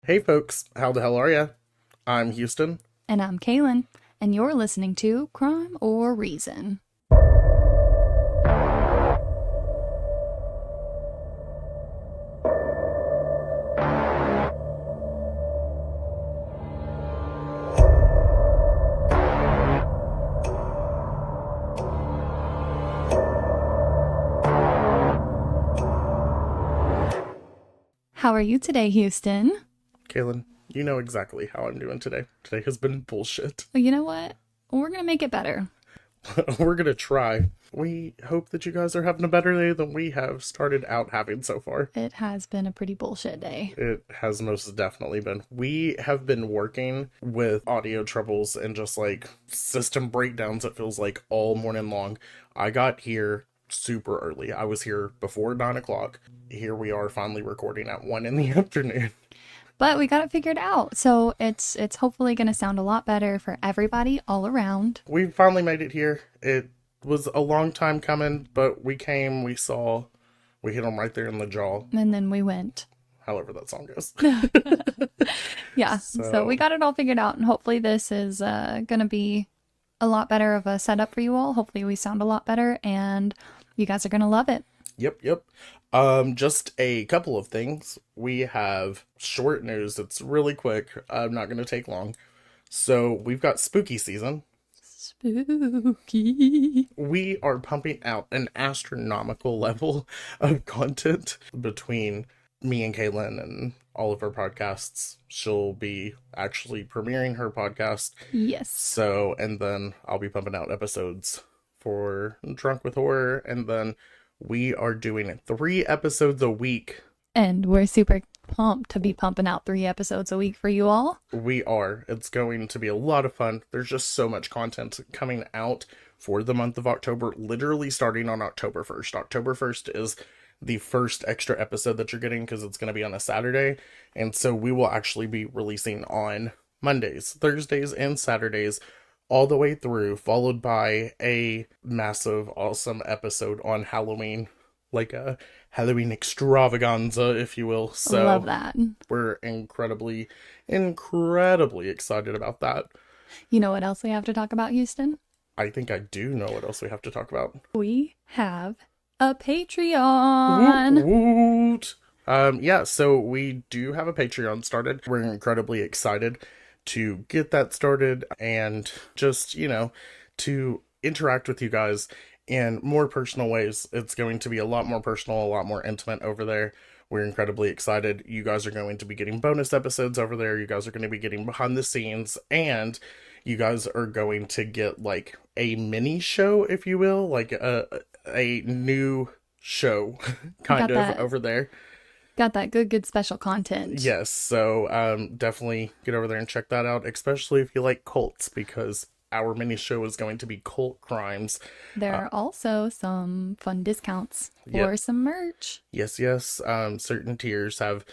Hey folks, how the hell are ya? I'm Houston. And I'm Kaylin, and you're listening to Crime or Reason. How are you today, Houston? Kaylin, you know exactly how I'm doing today. Today has been bullshit. Well, you know what? We're gonna make it better. We're gonna try. We hope that you guys are having a better day than we have started out having so far. It has been a pretty bullshit day. It has most definitely been. We have been working with audio troubles and just like system breakdowns, it feels like, all morning long. I got here super early. I was here before 9 o'clock. Here we are finally recording at 1 in the afternoon. But we got it figured out, so it's hopefully gonna sound a lot better for everybody all around. We finally made it here. It was a long time coming, but we came, we saw, we hit them right there in the jaw. And then we went. However that song goes. Yeah, so we got it all figured out, and hopefully this is gonna be a lot better of a setup for you all. Hopefully we sound a lot better, and you guys are gonna love it. Yep. Just a couple of things. We have short news. It's really quick. I'm not going to take long. So we've got spooky season. Spooky. We are pumping out an astronomical level of content between me and Kaylin and all of our podcasts. She'll be actually premiering her podcast. Yes. So, and then I'll be pumping out episodes for Drunk with Horror, and then we are doing 3 episodes a week. And we're super pumped to be pumping out 3 episodes a week for you all. We are. It's going to be a lot of fun. There's just so much content coming out for the month of October, literally starting on October 1st. October 1st is the first extra episode that you're getting because it's going to be on a Saturday. And so we will actually be releasing on Mondays, Thursdays, and Saturdays all the way through, followed by a massive, awesome episode on Halloween, like a Halloween extravaganza, if you will. So love that. We're incredibly excited about that. You know what else we have to talk about, Houston? I think I do know what else we have to talk about. We have a Patreon. Woot, woot. Yeah, so we do have a Patreon started. We're incredibly excited to get that started and just, to interact with you guys in more personal ways. It's going to be a lot more personal, a lot more intimate over there. We're incredibly excited. You guys are going to be getting bonus episodes over there. You guys are going to be getting behind the scenes, and you guys are going to get like a mini show, if you will, like a new show kind of over there. Got that good special content. Yes, so definitely get over there and check that out, especially if you like cults, because our mini show is going to be cult crimes. There are also some fun discounts for some merch. Yes. Certain tiers have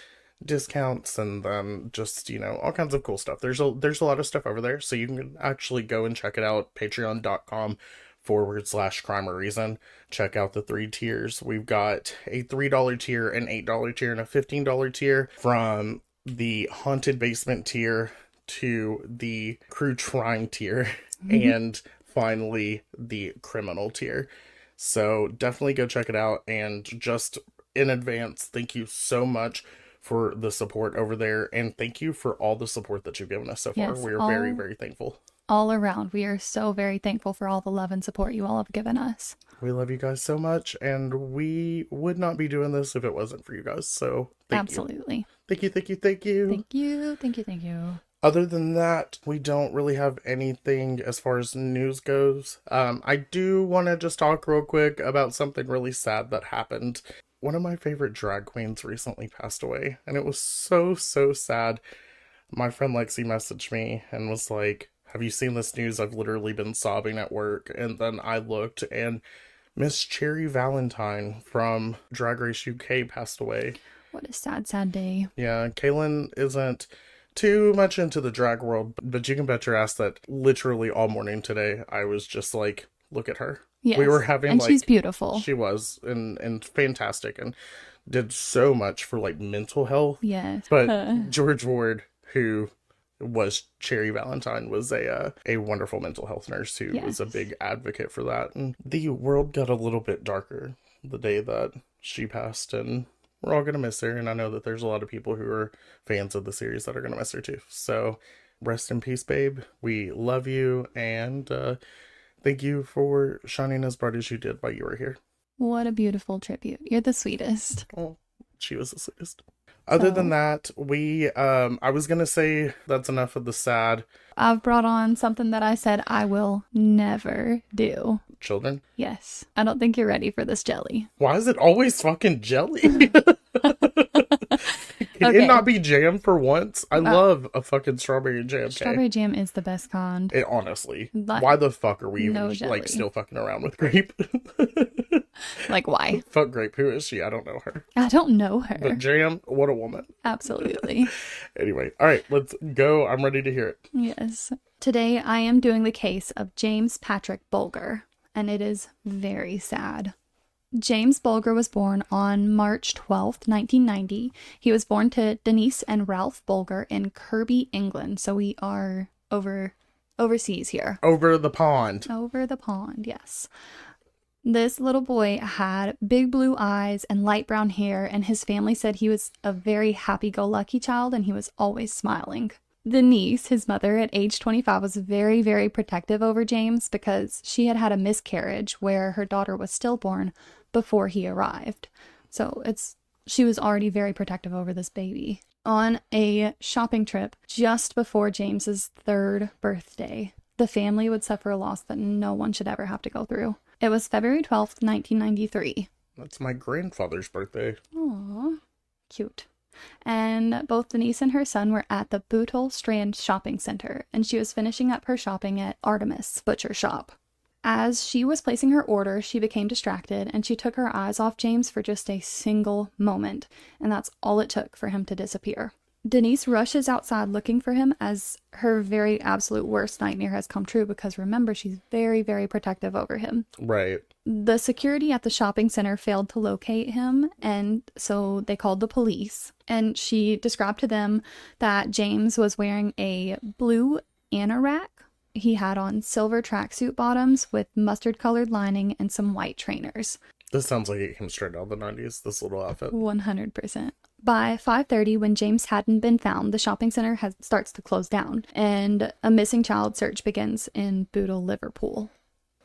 discounts, and then just, all kinds of cool stuff. There's a lot of stuff over there, so you can actually go and check it out. Patreon.com/CrimeOrReason. Check out the 3 tiers. We've got a $3 tier, an $8 tier, and a $15 tier. From the haunted basement tier to the true crime tier, and finally the criminal tier. So definitely go check it out, and just in advance, thank you so much for the support over there, and thank you for all the support that you've given us so far. We are very, very thankful. All around, we are so very thankful for all the love and support you all have given us. We love you guys so much, and we would not be doing this if it wasn't for you guys, so thank you. Absolutely. Thank you. Thank you. Other than that, we don't really have anything as far as news goes. I do want to just talk real quick about something really sad that happened. One of my favorite drag queens recently passed away, and it was so sad. My friend Lexi messaged me and was like, "Have you seen this news? I've literally been sobbing at work." And then I looked, and Miss Cherry Valentine from Drag Race UK passed away. What a sad day. Yeah, Kaylin isn't too much into the drag world, but you can bet your ass that literally all morning today, I was just like, look at her. Yes. We were having, and she's beautiful. She was, and fantastic. And did so much for like mental health. Yes. But George Ward, who was Cherry Valentine, was a wonderful mental health nurse who was a Yes. big advocate for that. And the world got a little bit darker the day that she passed, and we're all gonna miss her. And I know that there's a lot of people who are fans of the series that are gonna miss her too. So rest in peace, babe. We love you, and thank you for shining as bright as you did while you were here. What a beautiful tribute. You're the sweetest. Oh, she was the sweetest. Other than that, I was gonna say that's enough of the sad. I've brought on something that I said I will never do. Children? Yes. I don't think you're ready for this jelly. Why is it always fucking jelly? Can Okay. it not be jam for once? I love a fucking strawberry jam cake. Strawberry jam is the best kind. It, honestly. Like, why the fuck are we no even, jelly. like, still fucking around with grape? Like, why? Fuck grape. Who is she? I don't know her. I don't know her. But jam, what a woman. Absolutely. Anyway, all right, let's go. I'm ready to hear it. Yes. Today I am doing the case of James Patrick Bulger, and it is very sad. James Bulger was born on March 12th, 1990. He was born to Denise and Ralph Bulger in Kirby, England. So we are overseas here. Over the pond. Over the pond, yes. This little boy had big blue eyes and light brown hair, and his family said he was a very happy-go-lucky child and he was always smiling. Denise, his mother, at age 25, was very, very protective over James because she had had a miscarriage where her daughter was stillborn before he arrived. So she was already very protective over this baby. On a shopping trip just before James's 3rd birthday, the family would suffer a loss that no one should ever have to go through. It was February 12th, 1993. That's my grandfather's birthday. Aww, cute. And both Denise and her son were at the Bootle Strand Shopping Center, and she was finishing up her shopping at Artemis Butcher Shop. As she was placing her order, she became distracted, and she took her eyes off James for just a single moment, and that's all it took for him to disappear. Denise rushes outside looking for him as her very absolute worst nightmare has come true because remember, she's very, very protective over him. Right. The security at the shopping center failed to locate him, and so they called the police. And she described to them that James was wearing a blue anorak. He had on silver tracksuit bottoms with mustard-colored lining and some white trainers. This sounds like it came straight out of the 90s, this little outfit. 100%. By 5:30, when James hadn't been found, the shopping center starts to close down, and a missing child search begins in Bootle, Liverpool.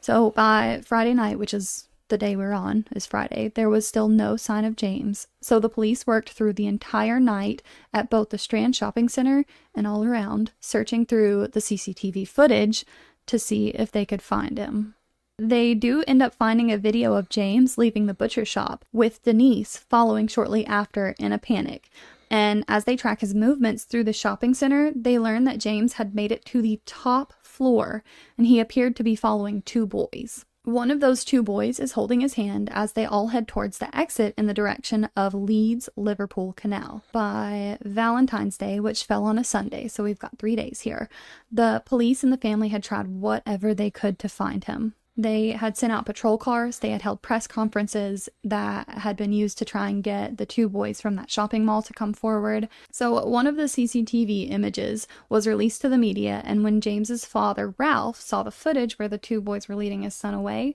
So by Friday night, which is the day we're on, is Friday, there was still no sign of James. So the police worked through the entire night at both the Strand Shopping Center and all around, searching through the CCTV footage to see if they could find him. They do end up finding a video of James leaving the butcher shop, with Denise following shortly after in a panic. And as they track his movements through the shopping center, they learn that James had made it to the top floor, and he appeared to be following 2 boys. One of those 2 boys is holding his hand as they all head towards the exit in the direction of Leeds Liverpool Canal. By Valentine's Day, which fell on a Sunday, so we've got 3 days here, the police and the family had tried whatever they could to find him. They had sent out patrol cars, they had held press conferences that had been used to try and get the 2 boys from that shopping mall to come forward. So one of the CCTV images was released to the media, and when James's father, Ralph, saw the footage where the 2 boys were leading his son away,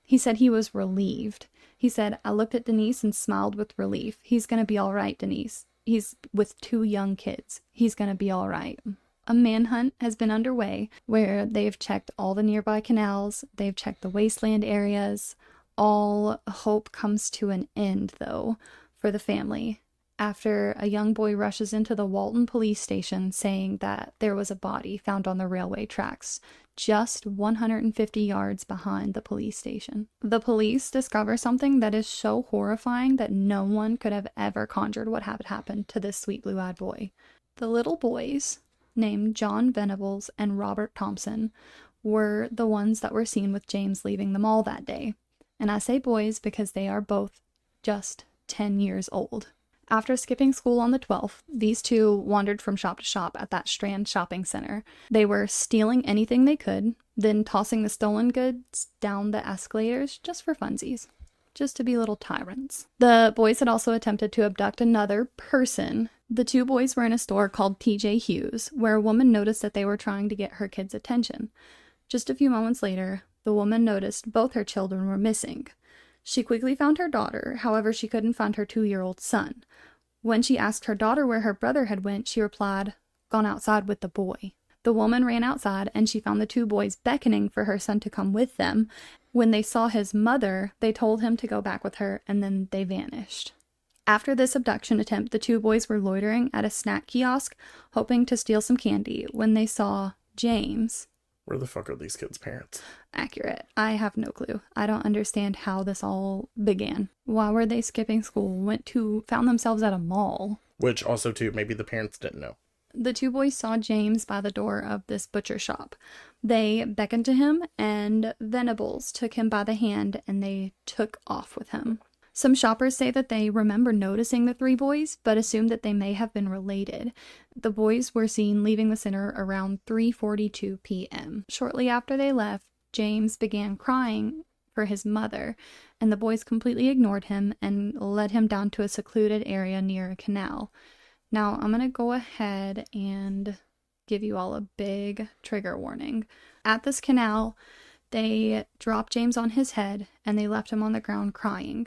he said he was relieved. He said, "I looked at Denise and smiled with relief. He's gonna be all right, Denise. He's with 2 young kids. He's gonna be all right." A manhunt has been underway where they've checked all the nearby canals, they've checked the wasteland areas. All hope comes to an end, though, for the family, after a young boy rushes into the Walton police station saying that there was a body found on the railway tracks, just 150 yards behind the police station. The police discover something that is so horrifying that no one could have ever conjured what had happened to this sweet blue-eyed boy. The little boys, named John Venables and Robert Thompson, were the ones that were seen with James leaving the mall that day. And I say boys because they are both just 10 years old. After skipping school on the 12th, these 2 wandered from shop to shop at that Strand shopping center. They were stealing anything they could, then tossing the stolen goods down the escalators just for funsies. just to be little tyrants. The boys had also attempted to abduct another person. The two boys were in a store called TJ Hughes, where a woman noticed that they were trying to get her kids' attention. Just a few moments later, the woman noticed both her children were missing. She quickly found her daughter, however, she couldn't find her 2-year-old son. When she asked her daughter where her brother had went, she replied, "Gone outside with the boy." The woman ran outside and she found the two boys beckoning for her son to come with them. When they saw his mother, they told him to go back with her and then they vanished. After this abduction attempt, the two boys were loitering at a snack kiosk, hoping to steal some candy when they saw James. Where the fuck are these kids' parents? Accurate. I have no clue. I don't understand how this all began. Why were they skipping school? Found themselves at a mall. Which also, too, maybe the parents didn't know. The two boys saw James by the door of this butcher shop. They beckoned to him, and Venables took him by the hand, and they took off with him. Some shoppers say that they remember noticing the three boys, but assume that they may have been related. The boys were seen leaving the center around 3:42 p.m. Shortly after they left, James began crying for his mother, and the boys completely ignored him and led him down to a secluded area near a canal. Now, I'm going to go ahead and give you all a big trigger warning. At this canal, they dropped James on his head and they left him on the ground crying.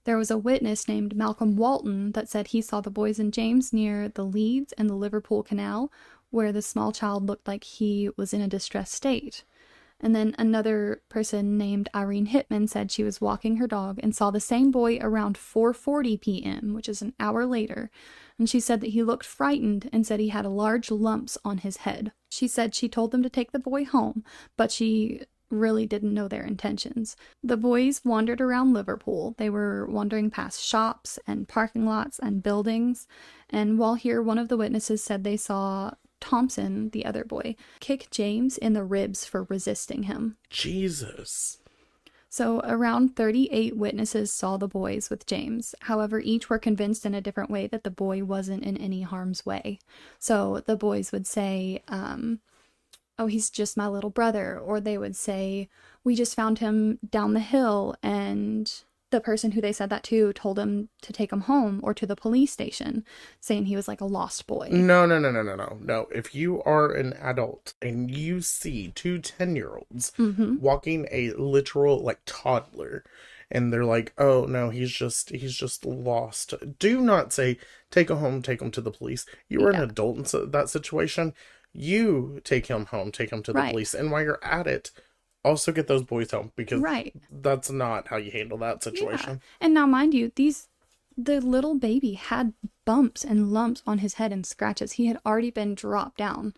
There was a witness named Malcolm Walton that said he saw the boys and James near the Leeds and the Liverpool Canal, where the small child looked like he was in a distressed state. And then another person named Irene Hittman said she was walking her dog and saw the same boy around 4:40 p.m., which is an hour later. And she said that he looked frightened and said he had large lumps on his head. She said she told them to take the boy home, but she really didn't know their intentions. The boys wandered around Liverpool. They were wandering past shops and parking lots and buildings. And while here, one of the witnesses said they saw Thompson, the other boy, kick James in the ribs for resisting him. Jesus. So around 38 witnesses saw the boys with James. However, each were convinced in a different way that the boy wasn't in any harm's way. So the boys would say, oh, he's just my little brother. Or they would say, we just found him down the hill, and the person who they said that to told him to take him home or to the police station, saying he was like a lost boy. No. No. If you are an adult and you see two 10-year-olds walking a literal like toddler, and they're like, oh no, he's just lost, do not say take him home, take him to the police. You are an adult in that situation. You take him home, take him to the police, and while you're at it, also get those boys home, because that's not how you handle that situation. Yeah. And now, mind you, the little baby had bumps and lumps on his head and scratches. He had already been dropped down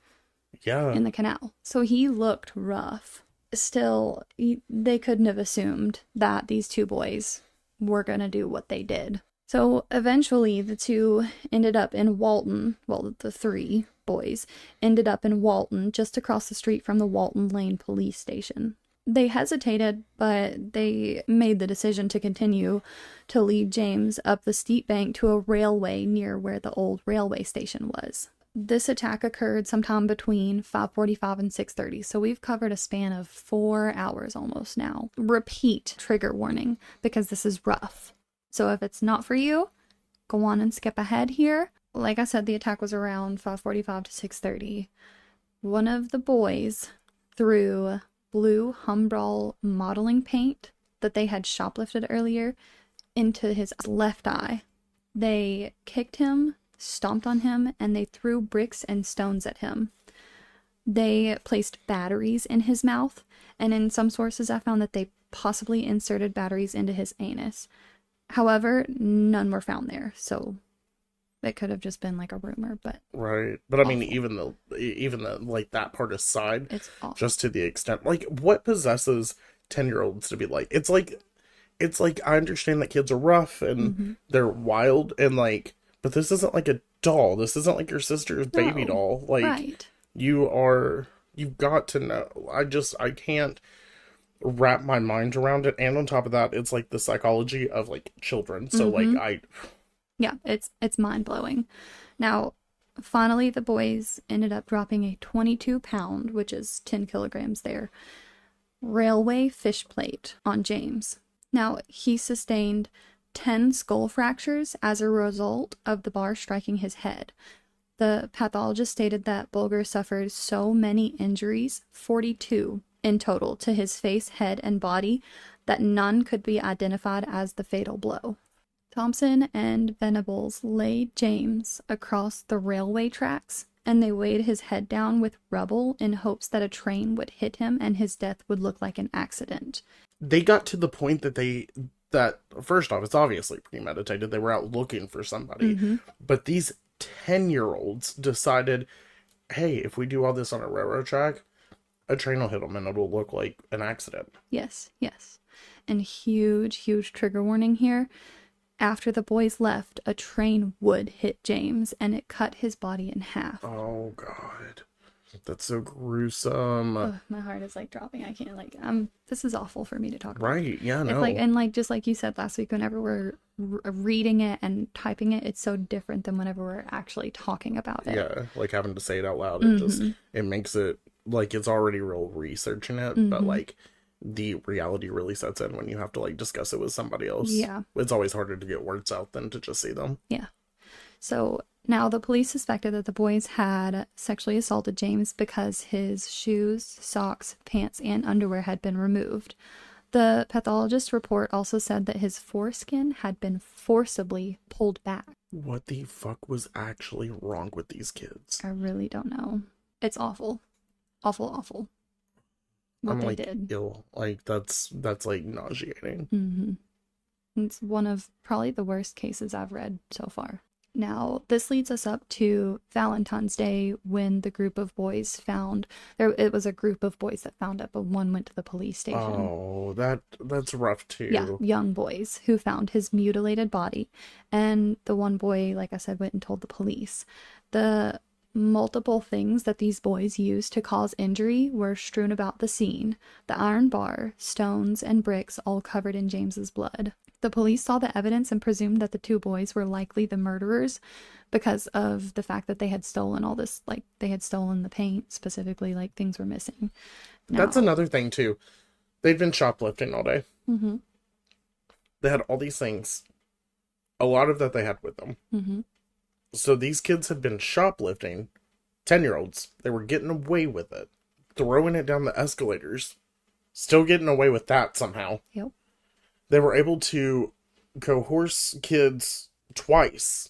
in the canal. So he looked rough. Still, they couldn't have assumed that these two boys were going to do what they did. So eventually the two ended up in Walton. Well, the three boys ended up in Walton, just across the street from the Walton Lane police station. They hesitated, but they made the decision to continue to lead James up the steep bank to a railway near where the old railway station was. This attack occurred sometime between 5:45 and 6:30, so we've covered a span of 4 hours almost now. Repeat trigger warning, because this is rough. So if it's not for you, go on and skip ahead here. Like I said, the attack was around 5:45 to 6:30. One of the boys threw blue Humbrol modeling paint that they had shoplifted earlier into his left eye. They kicked him, stomped on him, and they threw bricks and stones at him. They placed batteries in his mouth, and in some sources I found that they possibly inserted batteries into his anus. However, none were found there, so it could have just been like a rumor, but right. But I mean, even the like that part aside, it's awful. Just to the extent, like, what possesses 10-year-olds to be like? It's like I understand that kids are rough and they're wild and like, but this isn't like a doll. This isn't like your sister's baby doll. Like, you've got to know. I can't wrap my mind around it. And on top of that, it's like the psychology of like children. So like yeah, it's mind-blowing. Now, finally, the boys ended up dropping a 22-pound, which is 10 kilograms there, railway fish plate on James. Now, he sustained 10 skull fractures as a result of the bar striking his head. The pathologist stated that Bulger suffered so many injuries, 42 in total, to his face, head, and body, that none could be identified as the fatal blow. Thompson and Venables laid James across the railway tracks, and they weighed his head down with rubble in hopes that a train would hit him and his death would look like an accident. They got to the point that first off, it's obviously premeditated. They were out looking for somebody. But these 10-year-olds decided, hey, if we do all this on a railroad track, a train will hit them and it'll look like an accident. Yes. And huge trigger warning here. After the boys left, a train would hit James, and it cut his body in half. Oh, God. That's so gruesome. Ugh, my heart is, like, dropping. I can't, like, this is awful for me to talk about. Right, yeah, no. It's like, and, like, just like you said last week, whenever we're reading it and typing it, it's so different than whenever we're actually talking about it. Yeah, like, having to say it out loud, it makes it, like, it's already real researching it, but, like, the reality really sets in when you have to, like, discuss it with somebody else. Yeah. It's always harder to get words out than to just see them. Yeah. So now the police suspected that the boys had sexually assaulted James because his shoes, socks, pants, and underwear had been removed. The pathologist's report also said that his foreskin had been forcibly pulled back. What the fuck was actually wrong with these kids? I really don't know. It's awful. Awful. What I'm they like did. ill. Like that's like nauseating. It's one of probably the worst cases I've read so far. Now, this leads us up to Valentine's Day, when the group of boys found it was a group of boys that found it, but one went to the police station. Oh, that's rough too. Yeah, young boys who found his mutilated body, and the one boy, like I said, went and told the police. The multiple things that these boys used to cause injury were strewn about the scene: the iron bar, stones, and bricks, all covered in James's blood. The police saw the evidence and presumed that the two boys were likely the murderers because of the fact that they had stolen all this, like, they had stolen the paint, specifically, like, things were missing. That's another thing too. They'd been shoplifting all day. They had all these things. A lot of that they had with them. So these kids had been shoplifting. 10-year-olds. They were getting away with it. Throwing it down the escalators. Still getting away with that somehow. Yep. They were able to coerce kids twice.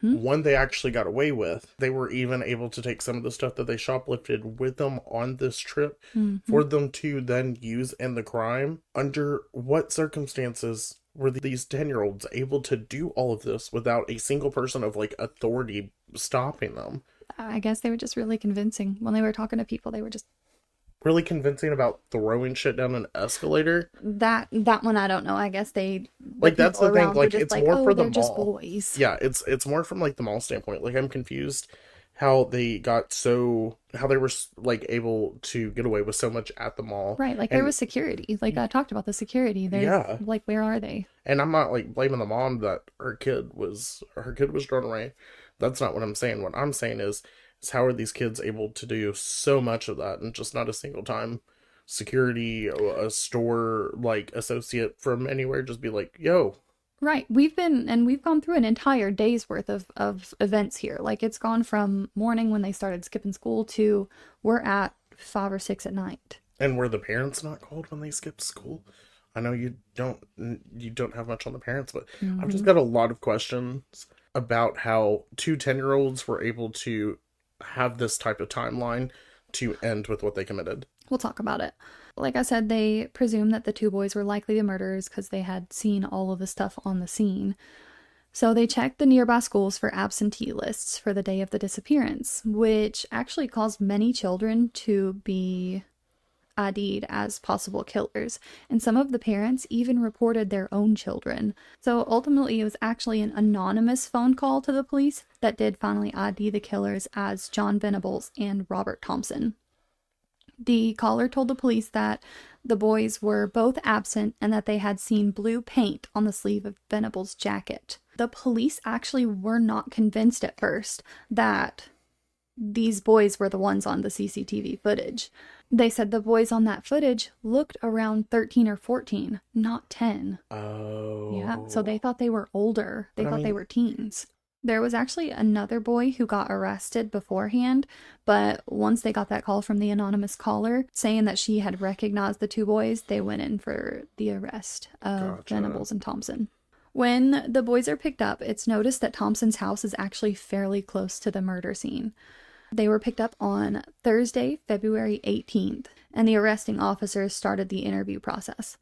One they actually got away with. They were even able to take some of the stuff that they shoplifted with them on this trip for them to then use in the crime. Under what circumstances were these 10-year-olds able to do all of this without a single person of, like, authority stopping them? I guess they were just really convincing. When they were talking to people, they were just really convincing about throwing shit down an escalator. That one I don't know. I guess like, that's the thing. Like, it's like, more for the they're just mall. Boys. Yeah, it's more from, like, the mall standpoint. Like, I'm confused how they were, like, able to get away with so much at the mall. Right, like, there was security. Like, I talked about the security. There's, like, where are they? And I'm not, like, blaming the mom that her kid was drawn away. That's not what I'm saying. What I'm saying is how are these kids able to do so much of that and just not a single time security, a store, like, associate from anywhere just be like, yo. Right. We've gone through an entire day's worth of events here. Like, it's gone from morning when they started skipping school to we're at 5 or 6 at night. And were the parents not called when they skipped school? I know you don't have much on the parents, but I've just got a lot of questions about how 2 10-year-olds were able to have this type of timeline to end with what they committed. We'll talk about it. Like I said, they presumed that the 2 boys were likely the murderers because they had seen all of the stuff on the scene. So they checked the nearby schools for absentee lists for the day of the disappearance, which actually caused many children to be ID'd as possible killers, and some of the parents even reported their own children. So ultimately, it was actually an anonymous phone call to the police that did finally ID the killers as John Venables and Robert Thompson. The caller told the police that the boys were both absent and that they had seen blue paint on the sleeve of Venables' jacket. The police actually were not convinced at first that these boys were the ones on the CCTV footage. They said the boys on that footage looked around 13 or 14, not 10. Oh. Yeah, so they thought they were older. They thought they were teens. There was actually another boy who got arrested beforehand, but once they got that call from the anonymous caller saying that she had recognized the two boys, they went in for the arrest of Venables and Thompson. When the boys are picked up, it's noticed that Thompson's house is actually fairly close to the murder scene. They were picked up on Thursday, February 18th, and the arresting officers started the interview process.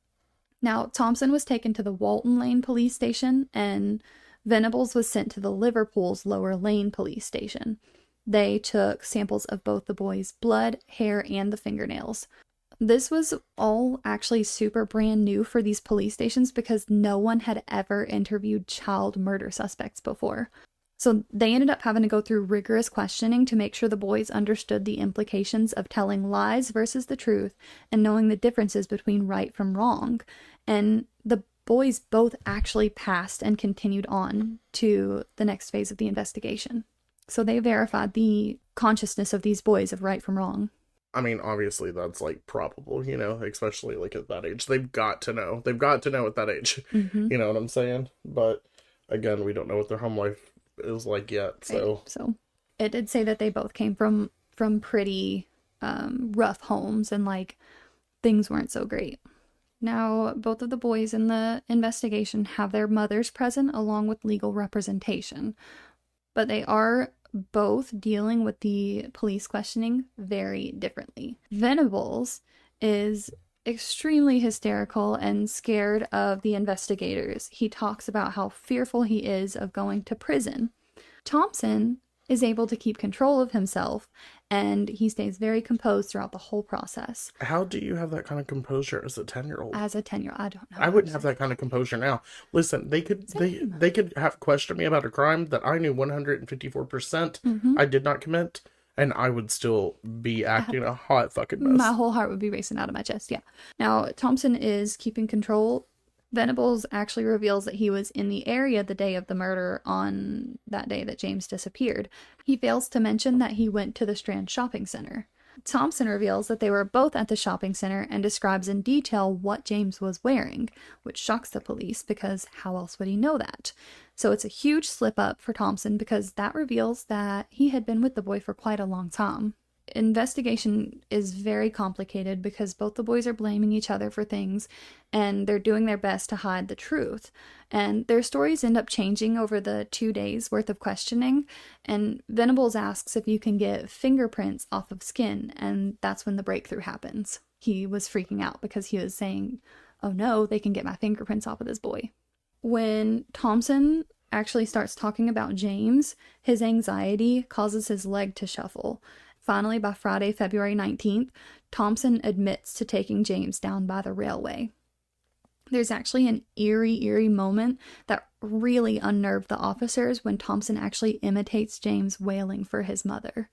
Now, Thompson was taken to the Walton Lane police station, and Venables was sent to the Liverpool's Lower Lane police station. They took samples of both the boys' blood, hair, and the fingernails. This was all actually super brand new for these police stations because no one had ever interviewed child murder suspects before. So they ended up having to go through rigorous questioning to make sure the boys understood the implications of telling lies versus the truth and knowing the differences between right from wrong. And the boys both actually passed and continued on to the next phase of the investigation. So they verified the consciousness of these boys of right from wrong. I mean, obviously that's like probable, you know, especially like at that age. They've got to know. They've got to know at that age. Mm-hmm. You know what I'm saying? But again, we don't know what their home life is like yet. So, right. So it did say that they both came from pretty rough homes and like things weren't so great. Now, both of the boys in the investigation have their mothers present along with legal representation, but they are both dealing with the police questioning very differently. Venables is extremely hysterical and scared of the investigators. He talks about how fearful he is of going to prison. Thompson is able to keep control of himself, and he stays very composed throughout the whole process. How do you have that kind of composure as a 10-year-old? As a 10-year-old, I don't know. I wouldn't have that kind of composure now. Listen, they could have questioned me about a crime that I knew 154% I did not commit, and I would still be acting a hot fucking mess. My whole heart would be racing out of my chest, yeah. Now, Thompson is keeping control. Venables actually reveals that he was in the area the day of the murder on that day that James disappeared. He fails to mention that he went to the Strand shopping center. Thompson reveals that they were both at the shopping center and describes in detail what James was wearing, which shocks the police because how else would he know that? So it's a huge slip up for Thompson because that reveals that he had been with the boy for quite a long time. Investigation is very complicated because both the boys are blaming each other for things and they're doing their best to hide the truth. And their stories end up changing over the 2 days worth of questioning. And Venables asks if you can get fingerprints off of skin, and that's when the breakthrough happens. He was freaking out because he was saying, oh no, they can get my fingerprints off of this boy. When Thompson actually starts talking about James, his anxiety causes his leg to shuffle. Finally, by Friday, February 19th, Thompson admits to taking James down by the railway. There's actually an eerie moment that really unnerved the officers when Thompson actually imitates James wailing for his mother.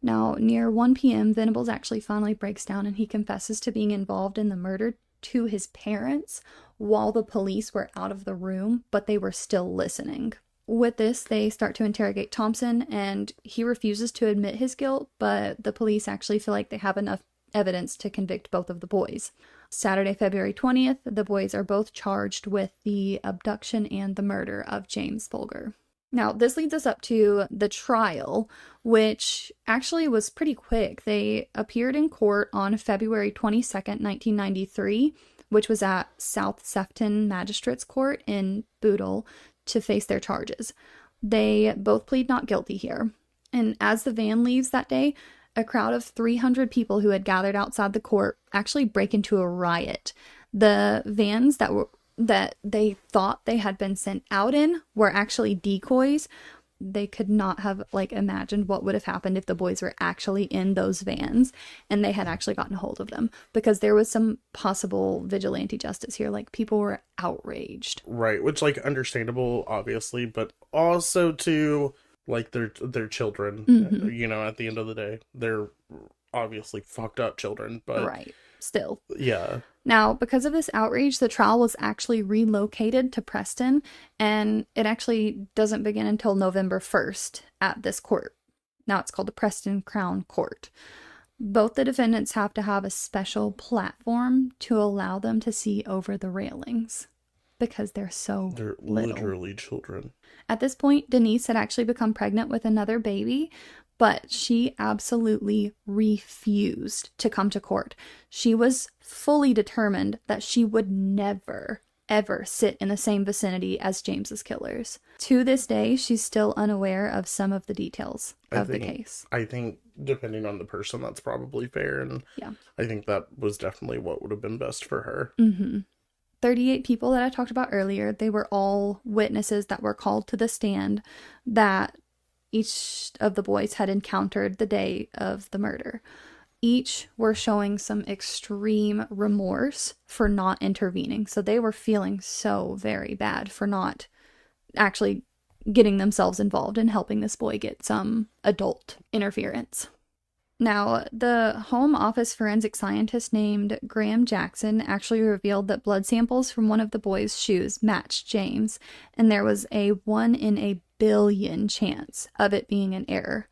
Now, near 1 p.m., Venables actually finally breaks down and he confesses to being involved in the murder to his parents while the police were out of the room, but they were still listening. With this, they start to interrogate Thompson, and he refuses to admit his guilt, but the police actually feel like they have enough evidence to convict both of the boys. Saturday, February 20th, the boys are both charged with the abduction and the murder of James Bulger. Now, this leads us up to the trial, which actually was pretty quick. They appeared in court on February 22nd, 1993, which was at South Sefton Magistrates Court in Bootle, to face their charges. They both plead not guilty here. And as the van leaves that day, a crowd of 300 people who had gathered outside the court actually break into a riot. The vans that they thought they had been sent out in were actually decoys. They could not have imagined what would have happened if the boys were actually in those vans and they had actually gotten a hold of them, because there was some possible vigilante justice here. People were outraged. Right, which understandable, obviously, but also to their children, you know, at the end of the day, they're obviously fucked up children, but right, still. Yeah. Now, because of this outrage, the trial was actually relocated to Preston, and it actually doesn't begin until November 1st at this court. Now it's called the Preston Crown Court. Both the defendants have to have a special platform to allow them to see over the railings because they're so They're little. literally children. At this point, Denise had actually become pregnant with another baby, but she absolutely refused to come to court. She was fully determined that she would never, ever sit in the same vicinity as James's killers. To this day, she's still unaware of some of the details of the case. I think, depending on the person, that's probably fair, and Yeah. I think that was definitely what would have been best for her. 38 people that I talked about earlier, they were all witnesses that were called to the stand that each of the boys had encountered the day of the murder. Each were showing some extreme remorse for not intervening. So they were feeling so very bad for not actually getting themselves involved in helping this boy get some adult interference. Now, the home office forensic scientist named Graham Jackson actually revealed that blood samples from one of the boys' shoes matched James, and there was a 1 in a billion chance of it being an error.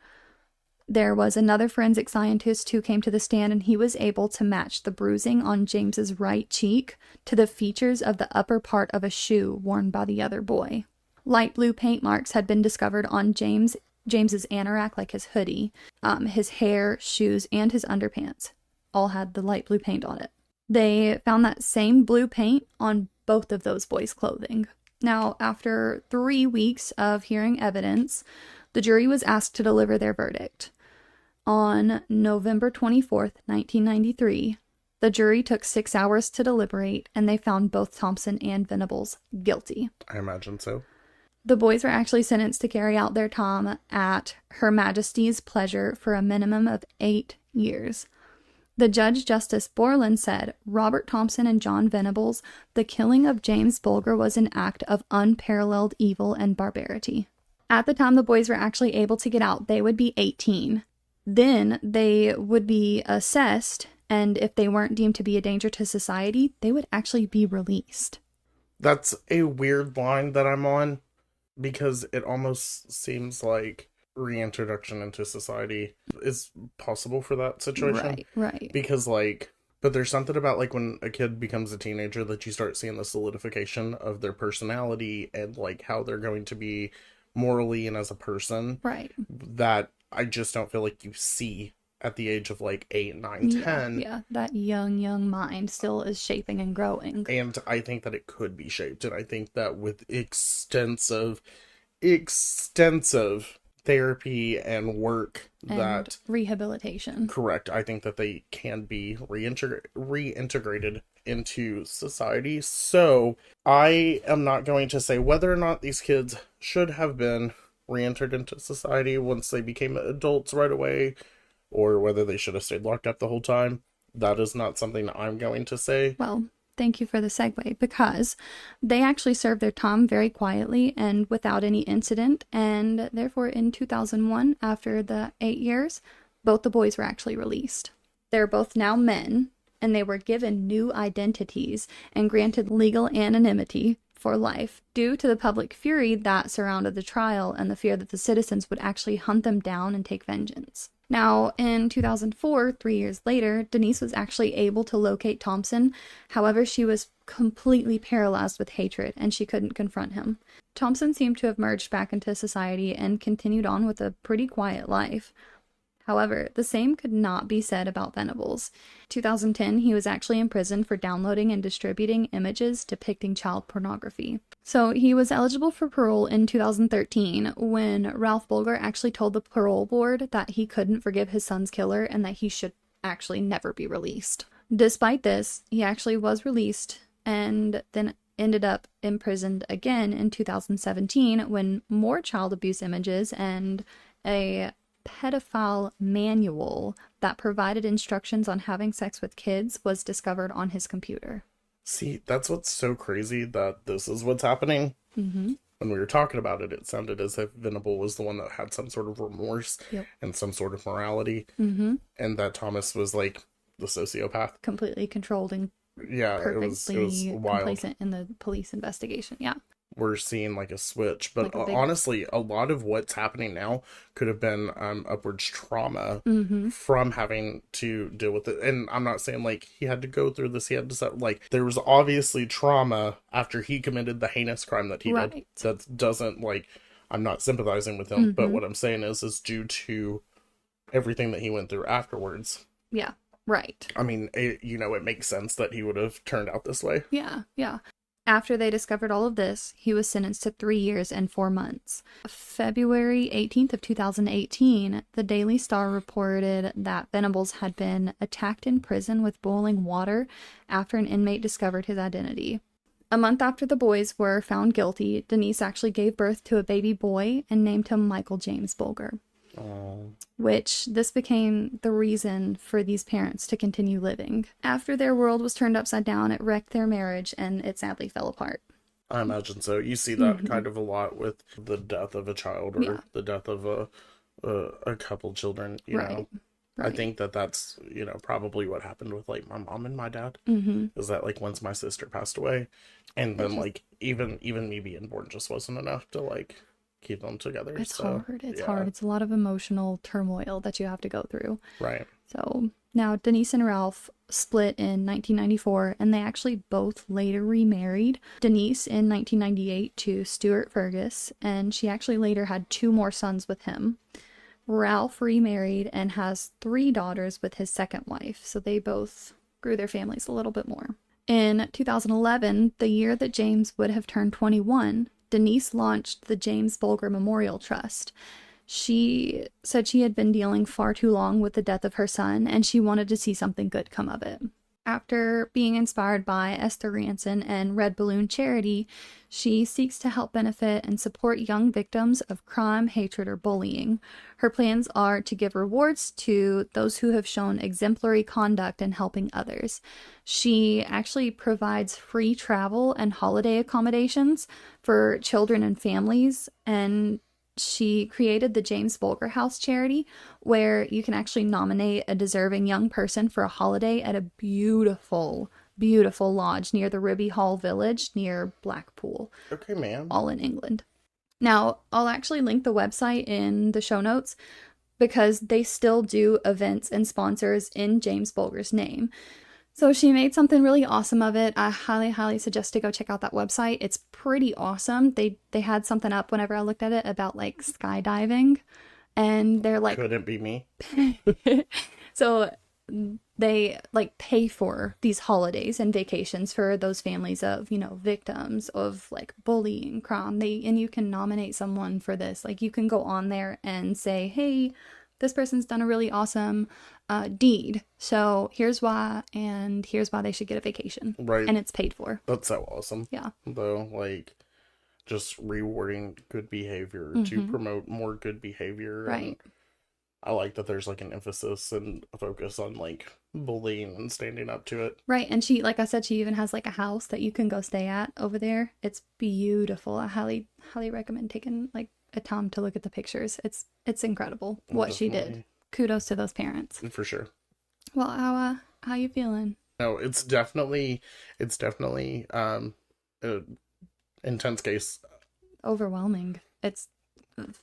There was another forensic scientist who came to the stand, and he was able to match the bruising on James's right cheek to the features of the upper part of a shoe worn by the other boy. Light blue paint marks had been discovered on James's anorak, like his hoodie, his hair, shoes, and his underpants. All had the light blue paint on it. They found that same blue paint on both of those boys' clothing. Now, after 3 weeks of hearing evidence, the jury was asked to deliver their verdict. On November 24th, 1993, the jury took 6 hours to deliberate, and they found both Thompson and Venables guilty. I imagine so. The boys were actually sentenced to carry out their time at Her Majesty's pleasure for a minimum of 8 years. The Judge Justice Borland said, Robert Thompson and John Venables, the killing of James Bulger was an act of unparalleled evil and barbarity. At the time the boys were actually able to get out, they would be 18. Then they would be assessed, and if they weren't deemed to be a danger to society, they would actually be released. That's a weird line that I'm on, because it almost seems like reintroduction into society is possible for that situation. Right. Because, but there's something about, when a kid becomes a teenager that you start seeing the solidification of their personality and, how they're going to be morally and as a person. Right. That I just don't feel like you see at the age of 8, 9, 10. Yeah, that young mind still is shaping and growing. And I think that it could be shaped. And I think that with extensive therapy and work and rehabilitation. Correct. I think that they can be reintegrated into society. So I am not going to say whether or not these kids should have been reentered into society once they became adults right away, or whether they should have stayed locked up the whole time. That is not something I'm going to say. Well, thank you for the segue, because they actually served their time very quietly and without any incident, and therefore in 2001, after the 8 years, both the boys were actually released. They're both now men, and they were given new identities and granted legal anonymity for life due to the public fury that surrounded the trial and the fear that the citizens would actually hunt them down and take vengeance. Now, in 2004, 3 years later, Denise was actually able to locate Thompson. However, she was completely paralyzed with hatred and she couldn't confront him. Thompson seemed to have merged back into society and continued on with a pretty quiet life. However, the same could not be said about Venables. 2010, he was actually imprisoned for downloading and distributing images depicting child pornography. So he was eligible for parole in 2013 when Ralph Bulger actually told the parole board that he couldn't forgive his son's killer and that he should actually never be released. Despite this, he actually was released and then ended up imprisoned again in 2017 when more child abuse images and a pedophile manual that provided instructions on having sex with kids was discovered on his computer. See, that's what's so crazy, that this is what's happening. Mm-hmm. When we were talking about it, it sounded as if Venable was the one that had some sort of remorse and some sort of morality, and that Thomas was the sociopath. Completely controlled and it was wild. complacent in the police investigation. Yeah. we're seeing like a switch. But Like a big. honestly, a lot of what's happening now could have been upwards trauma Mm-hmm. from having to deal with it. And I'm not saying like he had to go through this, he had to like there was obviously trauma after he committed the heinous crime that he did. Right. That doesn't like I'm not sympathizing with him, but Mm-hmm. what I'm saying is due to everything that he went through afterwards. Yeah. Right. I mean, it makes sense that he would have turned out this way. Yeah. Yeah. After they discovered all of this, he was sentenced to 3 years and 4 months. February 18th of 2018, the Daily Star reported that Venables had been attacked in prison with boiling water after an inmate discovered his identity. A month after the boys were found guilty, Denise actually gave birth to a baby boy and named him Michael James Bulger. Which this became the reason for these parents to continue living. After their world was turned upside down, it wrecked their marriage and it sadly fell apart. I imagine so. You see that kind of a lot with the death of a child or the death of a couple children, you know. I think that's, probably what happened with like my mom and my dad. Is that like once my sister passed away and then like even me being born just wasn't enough to like keep them together. It's so, hard. It's yeah. hard. It's a lot of emotional turmoil that you have to go through. Right. So now Denise and Ralph split in 1994, and they actually both later remarried. Denise in 1998 to Stuart Fergus, and she actually later had 2 more sons with him. Ralph remarried and has 3 daughters with his second wife, so they both grew their families a little bit more. In 2011, the year that James would have turned 21, Denise launched the James Bulger Memorial Trust. She said she had been dealing far too long with the death of her son, and she wanted to see something good come of it. After being inspired by Esther Ranson and Red Balloon Charity, she seeks to help benefit and support young victims of crime, hatred, or bullying. Her plans are to give rewards to those who have shown exemplary conduct in helping others. She actually provides free travel and holiday accommodations for children and families, and she created the James Bulger House charity, where you can actually nominate a deserving young person for a holiday at a beautiful, beautiful lodge near the Ribby Hall Village near Blackpool. Okay, ma'am. All in England. Now, I'll actually link the website in the show notes because they still do events and sponsors in James Bulger's name. So she made something really awesome of it. I highly, highly suggest to go check out that website. It's pretty awesome. They had something up whenever I looked at it about like skydiving, and they're like, couldn't be me. So they like pay for these holidays and vacations for those families of, victims of like bullying, crime. And you can nominate someone for this. Like you can go on there and say, hey, this person's done a really awesome deed. So here's why, and here's why they should get a vacation. Right. And it's paid for. That's so awesome. Yeah. Though, like, just rewarding good behavior to promote more good behavior. Right. And I like that there's like an emphasis and a focus on like bullying and standing up to it. Right. And she, like I said, she even has like a house that you can go stay at over there. It's beautiful. I highly, highly recommend taking like a time to look at the pictures. It's incredible what she did. Kudos to those parents. For sure. Well, how you feeling? No, it's definitely an intense case. Overwhelming. It's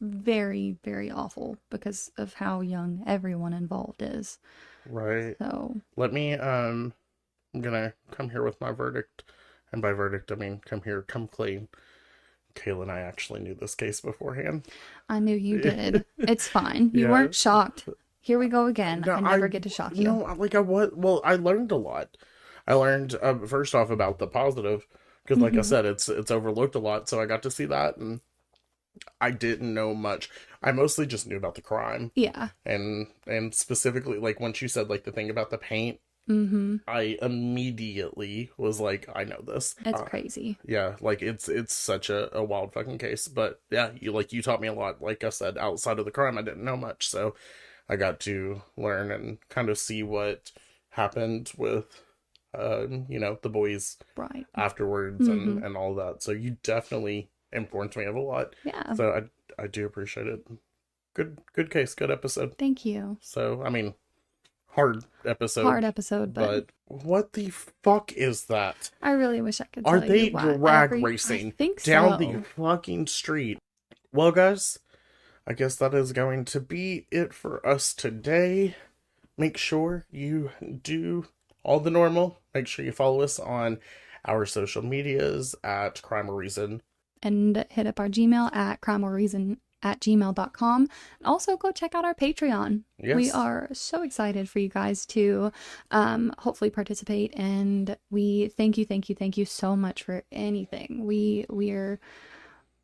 very, very awful because of how young everyone involved is. Right. So let me I'm gonna come here with my verdict, and by verdict I mean come clean. Kayla and I actually knew this case beforehand. I knew you did. It's fine. You weren't shocked. Here we go again. No, I never get to shock you. No, like I was. Well, I learned a lot. I learned first off about the positive, because like I said, it's overlooked a lot. So I got to see that, and I didn't know much. I mostly just knew about the crime. Yeah. And specifically, like once you said like the thing about the paint, I immediately was like, I know this. It's crazy. Yeah, like it's such a wild fucking case. But yeah, you taught me a lot. Like I said, outside of the crime, I didn't know much. So I got to learn and kind of see what happened with, the boys afterwards and all that. So you definitely informed me of a lot. Yeah. So I do appreciate it. Good case, good episode. Thank you. So, I mean, hard episode. Hard episode, but what the fuck is that? I really wish I could Are tell they you why. drag racing I think down so. the fucking street? Well, guys, I guess that is going to be it for us today. Make sure you do all the normal. Make sure you follow us on our social medias at CrimeOrReason. And hit up our Gmail at crimeorreason@gmail.com. And also go check out our Patreon. Yes. We are so excited for you guys to hopefully participate. And we thank you so much for anything. We're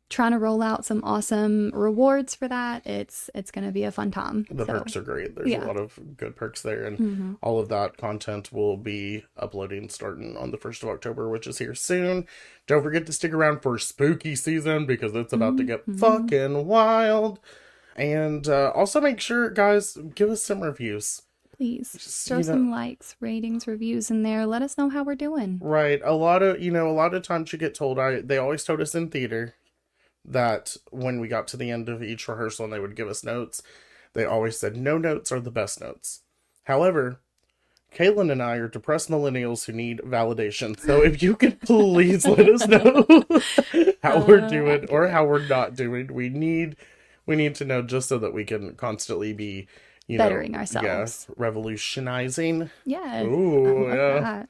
trying to roll out some awesome rewards for that. It's going to be a fun time. The perks are great. There's a lot of good perks there, and all of that content will be uploading starting on the 1st of October, which is here soon. Don't forget to stick around for spooky season because it's about to get fucking wild. And also make sure, guys, give us some reviews. Please throw some likes, ratings, reviews in there. Let us know how we're doing. Right. A lot of times you get told, they always told us in theater that when we got to the end of each rehearsal and they would give us notes, they always said no notes are the best notes. However, Caitlin and I are depressed millennials who need validation. So if you could please let us know how we're doing or how we're not doing. We need to know just so that we can constantly be, bettering ourselves. Yes, revolutionizing. Yeah. Ooh, yeah.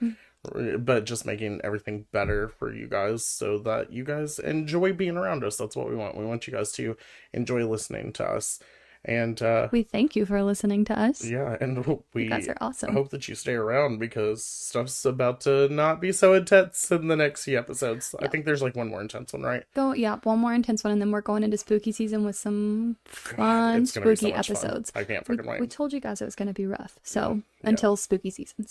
But just making everything better for you guys so that you guys enjoy being around us. That's what we want. We want you guys to enjoy listening to us. And we thank you for listening to us. Yeah, and we you guys are awesome. hope that you stay around because stuff's about to not be so intense in the next few episodes. Yeah. I think there's like one more intense one, right? One more intense one, and then we're going into spooky season with some fun spooky episodes. Fun. I can't freaking wait. We told you guys it was going to be rough, until spooky season.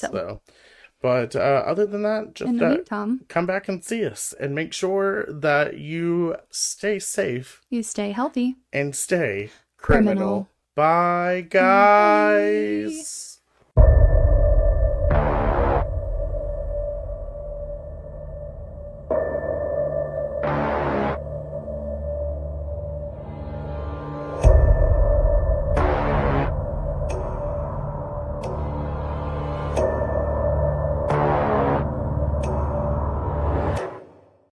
But other than that, just in the meantime, come back and see us and make sure that you stay safe. You stay healthy. And stay criminal. Bye, guys.